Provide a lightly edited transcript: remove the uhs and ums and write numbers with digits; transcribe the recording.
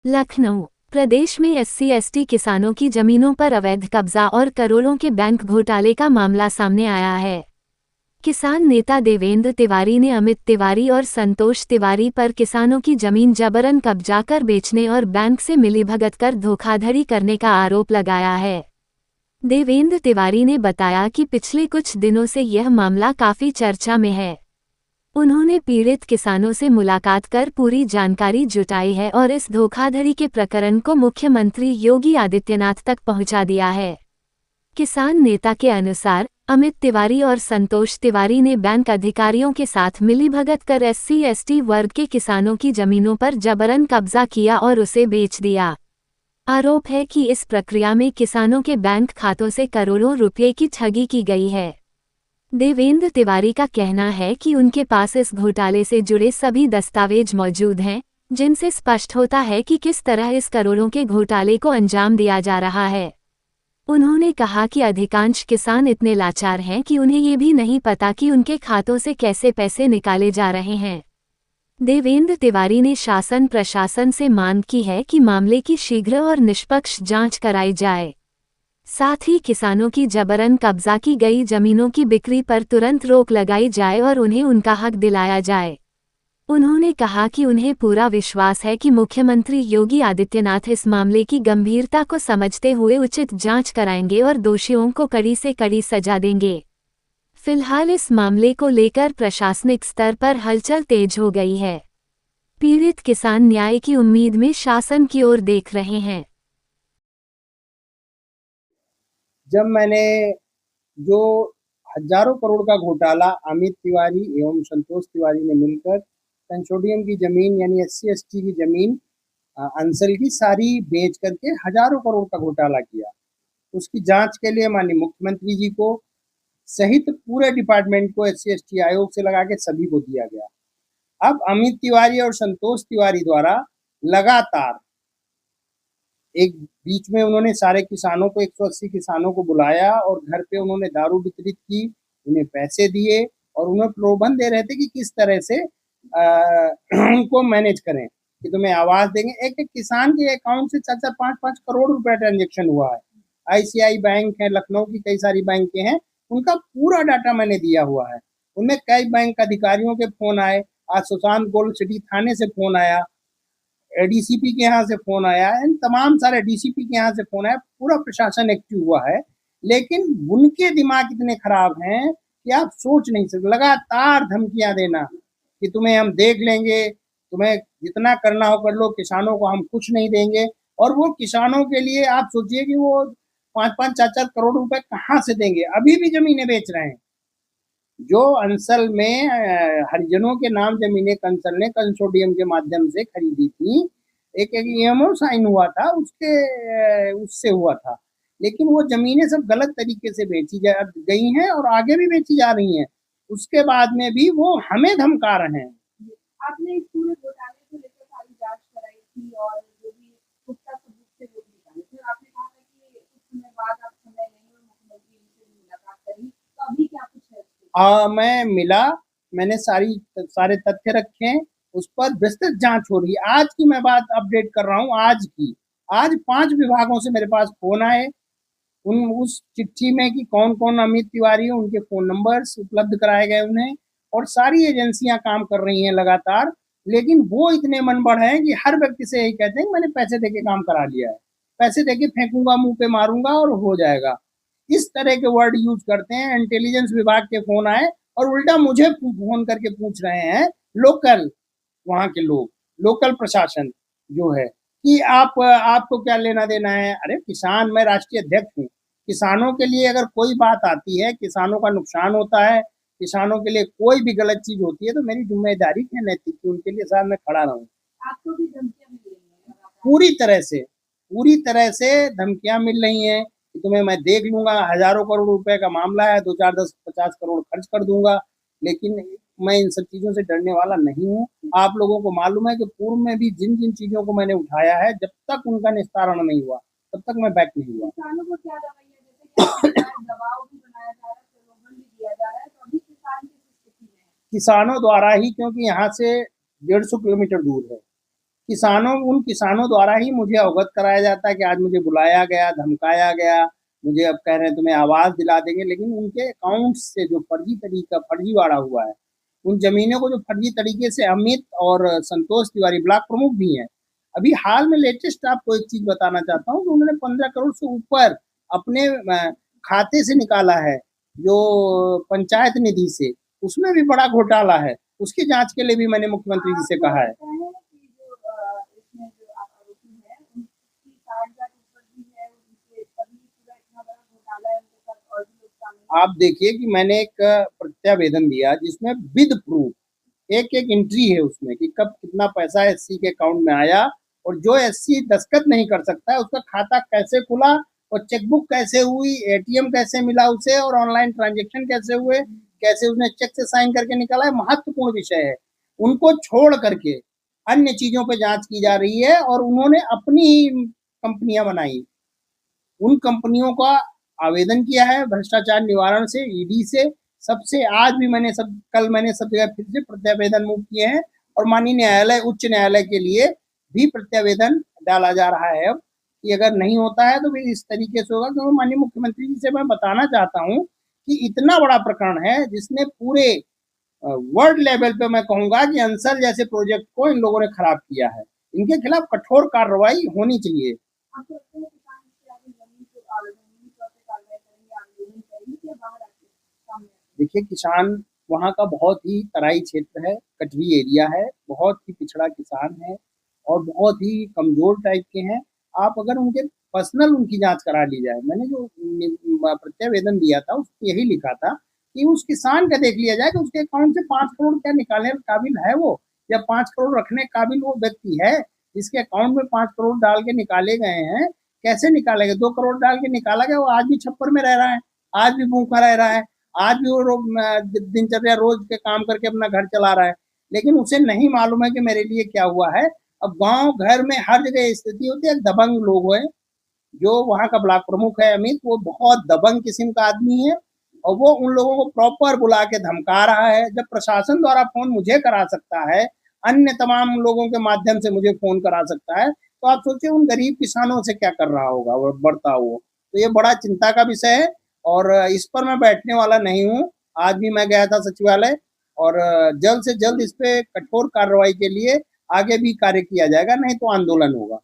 लखनऊ प्रदेश में एससी/एसटी किसानों की जमीनों पर अवैध कब्जा और करोड़ों के बैंक घोटाले का मामला सामने आया है। किसान नेता देवेंद्र तिवारी ने अमित तिवारी और संतोष तिवारी पर किसानों की जमीन जबरन कब्जा कर बेचने और बैंक से मिलीभगत कर धोखाधड़ी करने का आरोप लगाया है। देवेंद्र तिवारी ने बताया कि पिछले कुछ दिनों से यह मामला काफी चर्चा में है। उन्होंने पीड़ित किसानों से मुलाकात कर पूरी जानकारी जुटाई है और इस धोखाधड़ी के प्रकरण को मुख्यमंत्री योगी आदित्यनाथ तक पहुंचा दिया है। किसान नेता के अनुसार अमित तिवारी और संतोष तिवारी ने बैंक अधिकारियों के साथ मिलीभगत कर एससी/एसटी वर्ग के किसानों की जमीनों पर जबरन कब्जा किया और उसे बेच दिया। आरोप है कि इस प्रक्रिया में किसानों के बैंक खातों से करोड़ों रुपये की ठगी की गई है। देवेंद्र तिवारी का कहना है कि उनके पास इस घोटाले से जुड़े सभी दस्तावेज मौजूद हैं, जिनसे स्पष्ट होता है कि किस तरह इस करोड़ों के घोटाले को अंजाम दिया जा रहा है। उन्होंने कहा कि अधिकांश किसान इतने लाचार हैं कि उन्हें ये भी नहीं पता कि उनके खातों से कैसे पैसे निकाले जा रहे हैं। देवेंद्र तिवारी ने शासन प्रशासन से मांग की है कि मामले की शीघ्र और निष्पक्ष जांच कराई जाए। साथ ही किसानों की जबरन कब्जा की गई जमीनों की बिक्री पर तुरंत रोक लगाई जाए और उन्हें उनका हक दिलाया जाए। उन्होंने कहा कि उन्हें पूरा विश्वास है कि मुख्यमंत्री योगी आदित्यनाथ इस मामले की गंभीरता को समझते हुए उचित जांच कराएंगे और दोषियों को कड़ी से कड़ी सजा देंगे। फिलहाल इस मामले को लेकर प्रशासनिक स्तर पर हलचल तेज हो गई है। पीड़ित किसान न्याय की उम्मीद में शासन की ओर देख रहे हैं। जब मैंने जो हजारों करोड़ का घोटाला अमित तिवारी एवं संतोष तिवारी ने मिलकर कंसोर्टियम की जमीन यानी एससी/एसटी की जमीन अंसल की सारी बेच करके हजारों करोड़ का घोटाला किया, उसकी जांच के लिए माननीय मुख्यमंत्री जी को सहित पूरे डिपार्टमेंट को एससी/एसटी आयोग से लगा के सभी को दिया गया। अब अमित तिवारी और संतोष तिवारी द्वारा लगातार एक बीच में उन्होंने सारे किसानों को 180 किसानों को बुलाया और घर पे उन्होंने दारू वितरित की, उन्हें पैसे दिए और उन्हें प्रलोभन दे रहे थे कि किस तरह से उनको मैनेज करें कि तुम्हें आवाज देंगे। एक एक किसान के अकाउंट से 4-4, 5-5 करोड़ रुपए ट्रांजेक्शन हुआ है। आईसीआई बैंक है, लखनऊ की कई सारी बैंकें हैं, उनका पूरा डाटा मैंने दिया हुआ है। उनमें कई बैंक अधिकारियों के फोन आए, आज सुशांत गोल्ड सिटी थाने से फोन आया, डीसीपी के यहाँ से फोन आया, इन तमाम सारे डीसीपी के यहाँ से फोन आया, पूरा प्रशासन एक्टिव हुआ है। लेकिन उनके दिमाग इतने खराब हैं कि आप सोच नहीं सकते। लगातार धमकियां देना कि तुम्हें हम देख लेंगे, तुम्हें जितना करना हो कर लो, किसानों को हम कुछ नहीं देंगे। और वो किसानों के लिए आप सोचिए कि वो 5-5, 4-4 करोड़ रुपए कहाँ से देंगे। अभी भी जमीनें बेच रहे हैं। जो अंसल में हरिजनों के नाम जमीनें कंसल ने कंसोर्टियम के माध्यम से खरीदी थी, एक ईएमओ साइन हुआ था, उससे हुआ था, लेकिन वो जमीनें सब गलत तरीके से बेची जा गई हैं और आगे भी बेची जा रही हैं। उसके बाद में भी वो हमें धमका रहे हैं। आपने इस पूरे घोटाले को लेकर सारी जांच कराई थी और जो भी पुख्ता सबूत थे वो भी निकाले थे। आपने कहा था कि कुछ समय बाद आप समय लेंगे और मुख्यमंत्री जी से मुलाकात करी, तो अभी क्या कुछ है? मैं मिला, मैंने सारे तथ्य रखे, उस पर विस्तृत जांच हो रही है। आज की मैं बात अपडेट कर रहा हूँ, आज की। आज 5 विभागों से मेरे पास फोन आए, उस चिट्ठी में कि कौन कौन अमित तिवारी है, उनके फोन नंबर्स उपलब्ध कराए गए उन्हें, और सारी एजेंसियां काम कर रही हैं लगातार। लेकिन वो इतने मनबड़ हैं कि हर व्यक्ति से यही कहते हैं कि मैंने पैसे देके काम करा लिया है, पैसे देके फेंकूंगा, मुंह पे मारूंगा और हो जाएगा। इस तरह के वर्ड यूज करते हैं। इंटेलिजेंस विभाग के फोन आए और उल्टा मुझे फोन करके पूछ रहे हैं लोकल, वहां के लोग, लोकल प्रशासन जो है, कि आपको क्या लेना देना है। अरे किसान, मैं राष्ट्रीय अध्यक्ष हूँ, किसानों के लिए अगर कोई बात आती है, किसानों का नुकसान होता है, किसानों के लिए कोई भी गलत चीज होती है, तो मेरी जिम्मेदारी है नैतिक कि उनके लिए साथ में खड़ा रहूं। आपको भी धमकियां मिल रही हैं? पूरी तरह से धमकियां मिल रही हैं कि तुम्हें मैं देख लूंगा, हजारों करोड़ रुपए का मामला है, 2, 4, 10, 50 करोड़ खर्च कर दूंगा। लेकिन मैं इन सब चीजों से डरने वाला नहीं हूँ। आप लोगों को मालूम है कि पूर्व में भी जिन जिन चीजों को मैंने उठाया है, जब तक उनका निस्तारण नहीं हुआ तब तक मैं बैक नहीं हुआ। किसानों को क्या रवैया, जैसे कि दबाव भी बनाया जा रहा है, प्रलोभन भी दिया जा रहा है, तो अभी किसान किस स्थिति में है? किसानों द्वारा ही, क्योंकि यहाँ से 150 किलोमीटर दूर है, उन किसानों द्वारा ही मुझे अवगत कराया जाता है कि आज मुझे बुलाया गया, धमकाया गया, मुझे अब कह रहे हैं तुम्हें आवाज दिला देंगे, लेकिन उनके अकाउंट से जो फर्जीवाड़ा हुआ है, उन जमीनों को जो फर्जी तरीके से अमित और संतोष तिवारी ब्लॉक प्रमुख भी हैं। अभी हाल में लेटेस्ट आपको एक चीज बताना चाहता हूँ कि उन्होंने 15 करोड़ से ऊपर अपने खाते से निकाला है, जो पंचायत निधि से, उसमें भी बड़ा घोटाला है। उसकी जांच के लिए भी मैंने मुख्यमंत्री जी से कहा है। आप देखिए कि मैंने एक प्रत्यावेदन दिया जिसमें विद प्रूफ एक एक एंट्री है उसमें कि कब कितना पैसा एससी के अकाउंट में आया, और जो एससी दस्तखत नहीं कर सकता है उसका खाता कैसे खुला, और चेकबुक कैसे हुई, एटीएम कैसे मिला उसे, और ऑनलाइन ट्रांजेक्शन कैसे हुए, कैसे उसने चेक से साइन करके निकाला है, महत्वपूर्ण विषय है। उनको छोड़ करके अन्य चीजों पे जांच की जा रही है, और उन्होंने अपनी कंपनियां बनाई। उन कंपनियों का आवेदन किया है भ्रष्टाचार निवारण से, ईडी से, सबसे। आज भी कल मैंने सब जगह फिर से प्रत्यावेदन मूव किए हैं, और माननीय न्यायालय, उच्च न्यायालय के लिए भी प्रत्यावेदन डाला जा रहा है अब, कि अगर नहीं होता है तो फिर इस तरीके से होगा। क्योंकि माननीय मुख्यमंत्री जी से मैं बताना चाहता हूँ कि इतना बड़ा प्रकरण है जिसने पूरे वर्ल्ड लेवल पे, मैं कहूंगा कि अंसल जैसे प्रोजेक्ट को इन लोगों ने खराब किया है। इनके खिलाफ कठोर कार्रवाई होनी चाहिए। देखिए, किसान वहाँ का बहुत ही तराई क्षेत्र है, कटवी एरिया है, बहुत ही पिछड़ा किसान है और बहुत ही कमजोर टाइप के हैं। आप अगर उनके पर्सनल उनकी जांच करा ली जाए, मैंने जो प्रत्यावेदन दिया था उसमें यही लिखा था कि उस किसान का देख लिया जाए कि उसके अकाउंट से 5 करोड़ क्या निकालने काबिल है वो, या 5 करोड़ रखने काबिल वो व्यक्ति है जिसके अकाउंट में 5 करोड़ डाल के निकाले गए हैं। कैसे निकाले गए? 2 करोड़ डाल के निकाला गया, वो आज भी छप्पर में रह रहा है, आज भी भूखा रह रहा है, आज भी वो दिनचर्या रोज के काम करके अपना घर चला रहा है, लेकिन उसे नहीं मालूम है कि मेरे लिए क्या हुआ है। अब गांव घर में हर जगह स्थिति होती है। दबंग लोग हैं, जो वहाँ का ब्लॉक प्रमुख है अमित, वो बहुत दबंग किस्म का आदमी है, और वो उन लोगों को प्रॉपर बुला के धमका रहा है। जब प्रशासन द्वारा फोन मुझे करा सकता है, अन्य तमाम लोगों के माध्यम से मुझे फोन करा सकता है, तो आप सोचिए उन गरीब किसानों से क्या कर रहा होगा वो बढ़ता हुआ। तो ये बड़ा चिंता का विषय है, और इस पर मैं बैठने वाला नहीं हूँ। आज भी मैं गया था सचिवालय, और जल्द से जल्द इस पे कठोर कार्रवाई के लिए आगे भी कार्य किया जाएगा, नहीं तो आंदोलन होगा।